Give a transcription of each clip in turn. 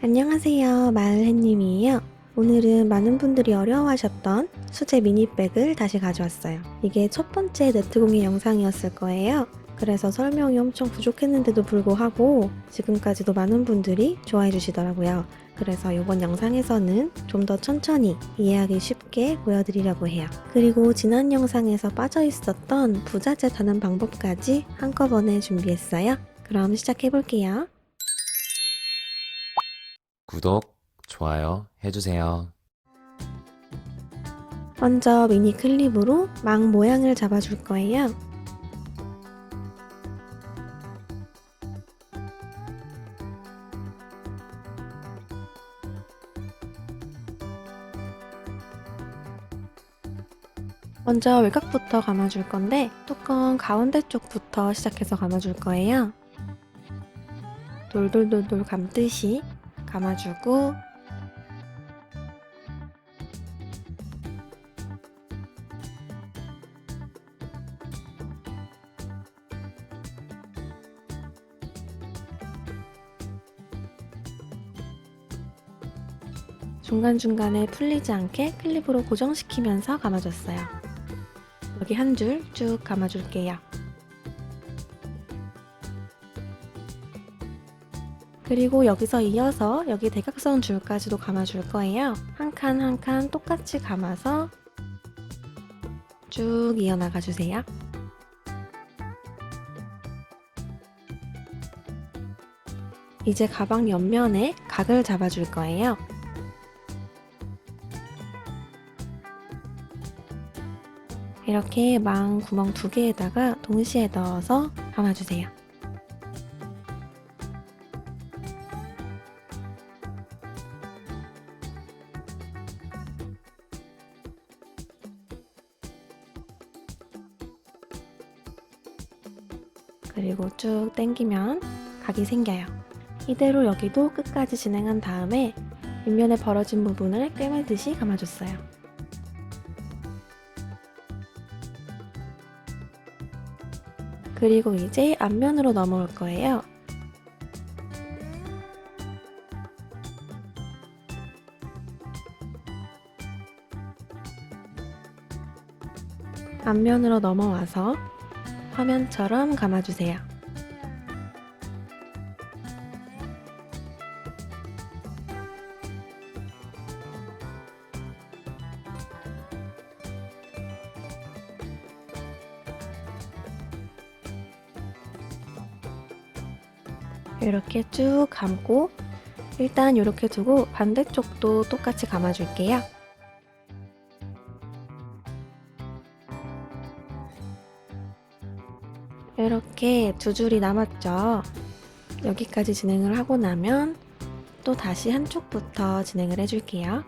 안녕하세요. 마을햇님이에요. 오늘은 많은 분들이 어려워하셨던 수제 미니백을 다시 가져왔어요. 이게 첫 번째 네트공예 영상이었을 거예요. 그래서 설명이 엄청 부족했는데도 불구하고 지금까지도 많은 분들이 좋아해 주시더라고요. 그래서 이번 영상에서는 좀 더 천천히 이해하기 쉽게 보여드리려고 해요. 그리고 지난 영상에서 빠져 있었던 부자재 다는 방법까지 한꺼번에 준비했어요. 그럼 시작해볼게요. 구독, 좋아요 해주세요. 먼저 미니 클립으로 망 모양을 잡아줄 거예요. 먼저 외곽부터 감아줄 건데 뚜껑 가운데 쪽부터 시작해서 감아줄 거예요. 돌돌돌돌 감듯이 감아주고 중간중간에 풀리지 않게 클립으로 고정시키면서 감아줬어요. 여기 한 줄 쭉 감아줄게요. 그리고 여기서 이어서 여기 대각선 줄까지도 감아줄 거예요. 한 칸 한 칸 똑같이 감아서 쭉 이어나가 주세요. 이제 가방 옆면에 각을 잡아줄 거예요. 이렇게 망 구멍 2개에다가 동시에 넣어서 감아주세요. 그리고 쭉 당기면 각이 생겨요. 이대로 여기도 끝까지 진행한 다음에 윗면에 벌어진 부분을 꿰매듯이 감아줬어요. 그리고 이제 앞면으로 넘어올 거예요. 앞면으로 넘어와서 화면처럼 감아주세요. 이렇게 쭉 감고 일단 이렇게 두고 반대쪽도 똑같이 감아줄게요. 이렇게 두 줄이 남았죠. 여기까지 진행을 하고 나면 또 다시 한쪽부터 진행을 해줄게요.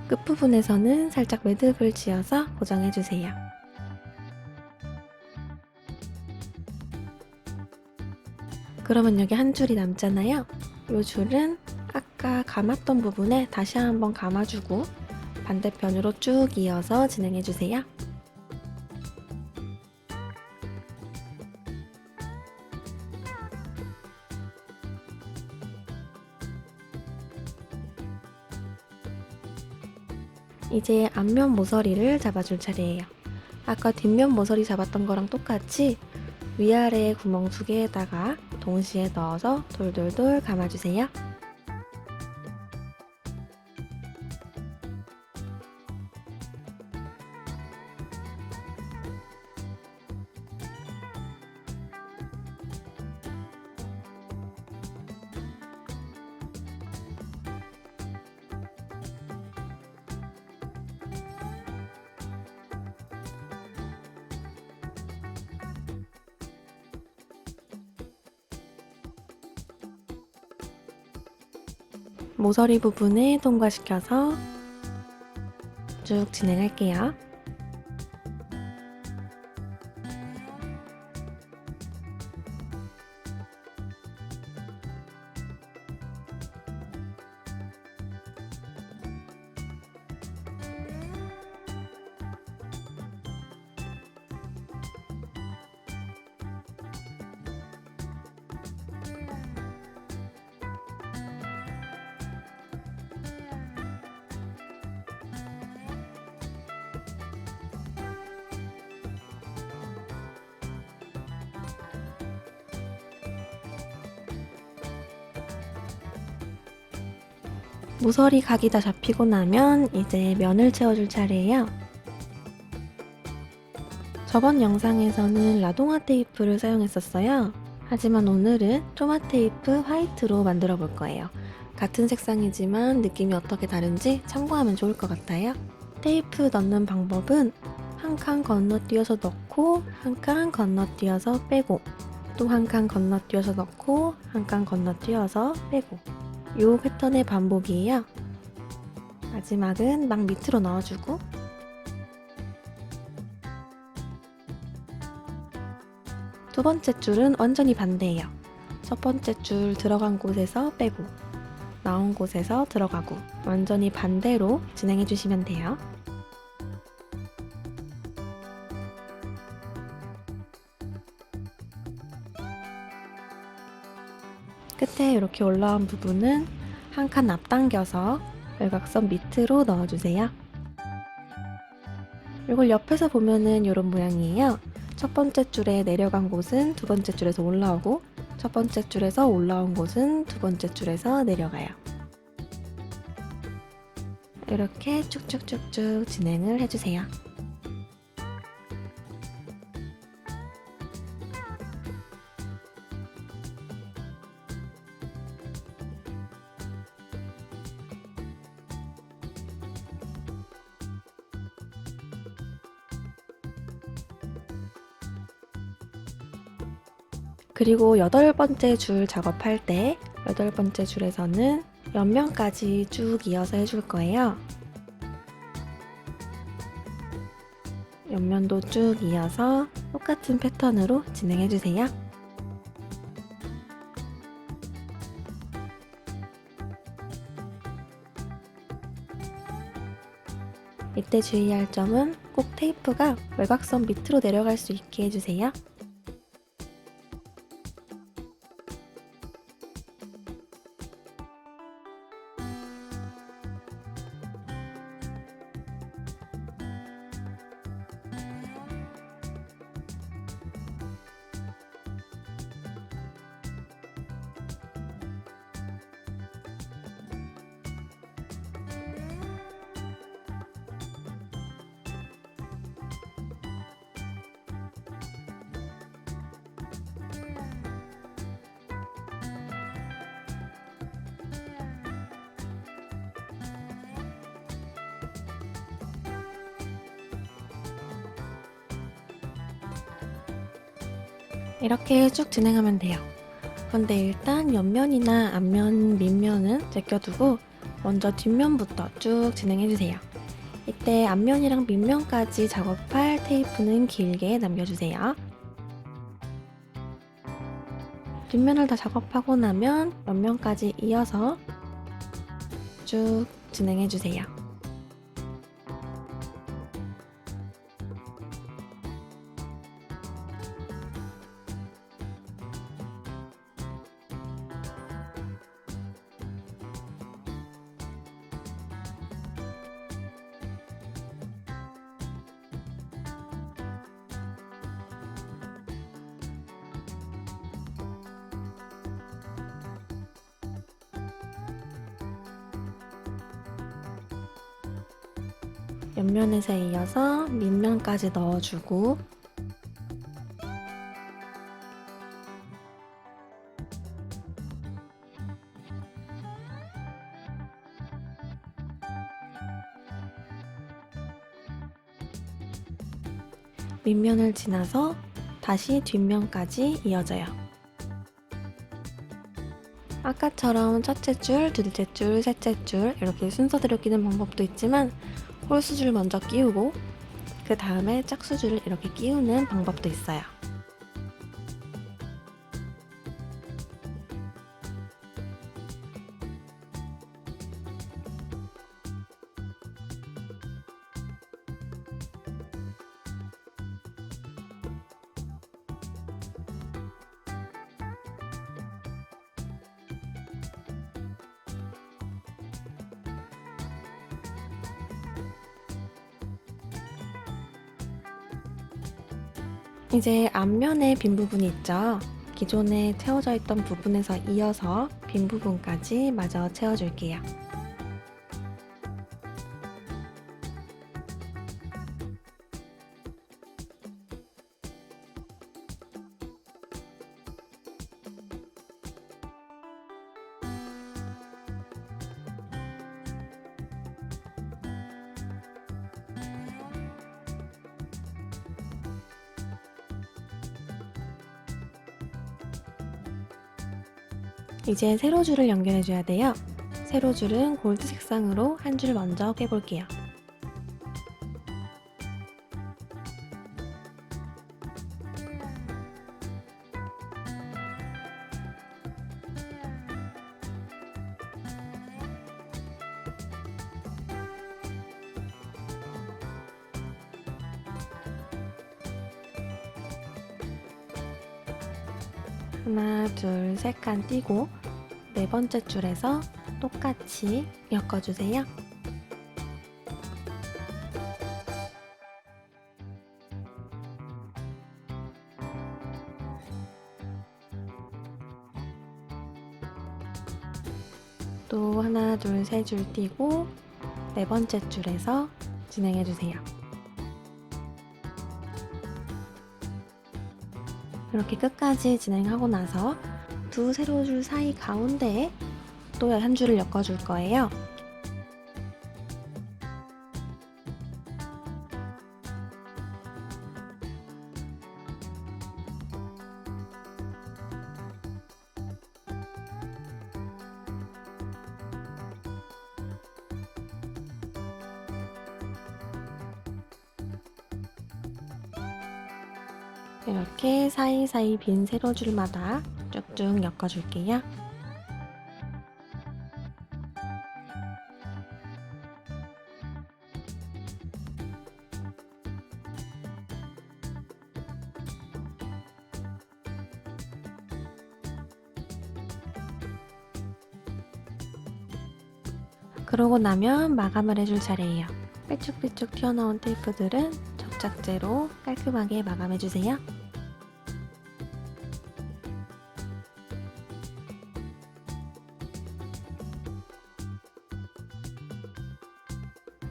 끝부분에서는 살짝 매듭을 지어서 고정해주세요. 그러면 여기 한 줄이 남잖아요. 이 줄은 아까 감았던 부분에 다시 한번 감아주고 반대편으로 쭉 이어서 진행해주세요. 이제 앞면 모서리를 잡아줄 차례예요. 아까 뒷면 모서리 잡았던 거랑 똑같이 위아래 구멍 2개에다가 동시에 넣어서 돌돌돌 감아주세요. 모서리 부분에 통과시켜서 쭉 진행할게요. 모서리 각이 다 잡히고 나면 이제 면을 채워줄 차례예요. 저번 영상에서는 라동화 테이프를 사용했었어요. 하지만 오늘은 토마 테이프 화이트로 만들어 볼 거예요. 같은 색상이지만 느낌이 어떻게 다른지 참고하면 좋을 것 같아요. 테이프 넣는 방법은 한 칸 건너뛰어서 넣고 한 칸 건너뛰어서 빼고 또 한 칸 건너뛰어서 넣고 한 칸 건너뛰어서 빼고 요 패턴의 반복이에요. 마지막은 막 밑으로 넣어주고 두 번째 줄은 완전히 반대예요. 첫 번째 줄 들어간 곳에서 빼고 나온 곳에서 들어가고 완전히 반대로 진행해 주시면 돼요. 끝에 이렇게 올라온 부분은 한 칸 앞당겨서 외곽선 밑으로 넣어주세요. 이걸 옆에서 보면은 이런 모양이에요. 첫 번째 줄에 내려간 곳은 두 번째 줄에서 올라오고 첫 번째 줄에서 올라온 곳은 두 번째 줄에서 내려가요. 이렇게 쭉쭉쭉쭉 진행을 해주세요. 그리고 여덟 번째 줄 작업할 때 여덟 번째 줄에서는 옆면까지 쭉 이어서 해줄 거예요. 옆면도 쭉 이어서 똑같은 패턴으로 진행해주세요. 이때 주의할 점은 꼭 테이프가 외곽선 밑으로 내려갈 수 있게 해주세요. 이렇게 쭉 진행하면 돼요. 그런데 일단 옆면이나 앞면, 밑면은 제껴두고 먼저 뒷면부터 쭉 진행해주세요. 이때 앞면이랑 밑면까지 작업할 테이프는 길게 남겨주세요. 뒷면을 다 작업하고 나면 옆면까지 이어서 쭉 진행해주세요. 옆면에서 이어서 밑면까지 넣어주고 밑면을 지나서 다시 뒷면까지 이어져요. 아까처럼 첫째 줄, 둘째 줄, 셋째 줄 이렇게 순서대로 끼는 방법도 있지만 홀수줄 먼저 끼우고 그 다음에 짝수줄을 이렇게 끼우는 방법도 있어요. 이제 앞면에 빈 부분이 있죠. 기존에 채워져 있던 부분에서 이어서 빈 부분까지 마저 채워줄게요. 이제 세로줄을 연결해줘야 돼요. 세로줄은 골드 색상으로 한 줄 먼저 꿰볼게요. 하나, 둘, 셋 칸 띄고 네 번째 줄에서 똑같이 엮어주세요. 또 하나, 둘, 세 줄 띄고 네 번째 줄에서 진행해주세요. 이렇게 끝까지 진행하고 나서 두 세로줄 사이 가운데에 또 한 줄을 엮어줄 거예요. 이렇게 사이사이 빈 세로줄마다 쭉쭉 엮어줄게요. 그러고 나면 마감을 해줄 차례예요. 삐쭉삐쭉 튀어나온 테이프들은 접착제로 깔끔하게 마감해주세요.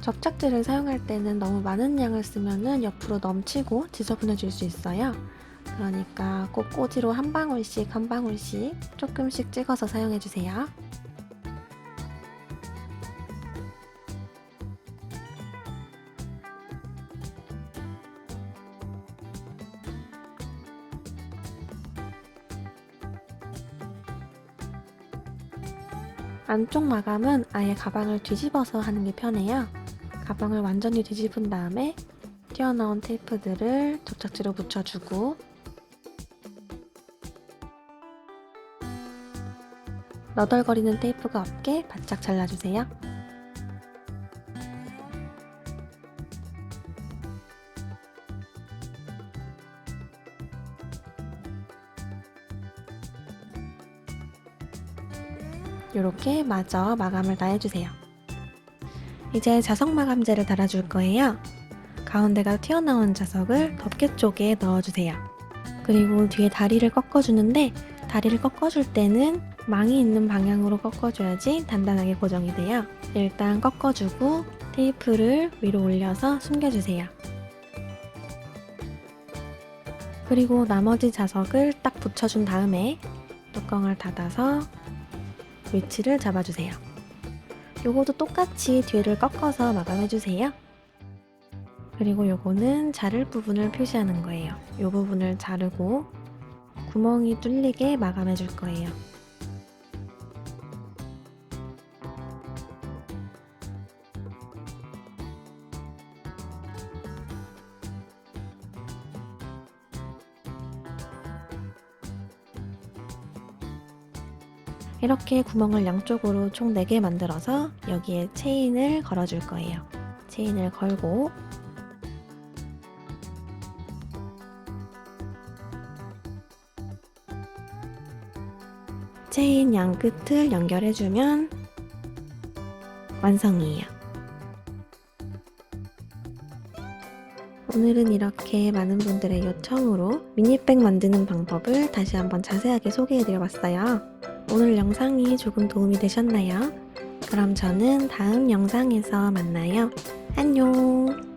접착제를 사용할 때는 너무 많은 양을 쓰면 옆으로 넘치고 지저분해질 수 있어요. 그러니까 꼭 꼬지로 한 방울씩 한 방울씩 조금씩 찍어서 사용해주세요. 안쪽 마감은 아예 가방을 뒤집어서 하는 게 편해요. 가방을 완전히 뒤집은 다음에 튀어나온 테이프들을 접착제로 붙여주고 너덜거리는 테이프가 없게 바짝 잘라주세요. 이렇게 마저 마감을 다 해주세요. 이제 자석 마감제를 달아줄 거예요. 가운데가 튀어나온 자석을 덮개 쪽에 넣어주세요. 그리고 뒤에 다리를 꺾어주는데 다리를 꺾어줄 때는 망이 있는 방향으로 꺾어줘야지 단단하게 고정이 돼요. 일단 꺾어주고 테이프를 위로 올려서 숨겨주세요. 그리고 나머지 자석을 딱 붙여준 다음에 뚜껑을 닫아서 위치를 잡아주세요. 요거도 똑같이 뒤를 꺾어서 마감해주세요. 그리고 요거는 자를 부분을 표시하는 거예요. 요 부분을 자르고 구멍이 뚫리게 마감해줄 거예요. 이렇게 구멍을 양쪽으로 총 4개 만들어서 여기에 체인을 걸어줄 거예요. 체인을 걸고 체인 양 끝을 연결해주면 완성이에요. 오늘은 이렇게 많은 분들의 요청으로 미니백 만드는 방법을 다시 한번 자세하게 소개해드려봤어요. 오늘 영상이 조금 도움이 되셨나요? 그럼 저는 다음 영상에서 만나요. 안녕!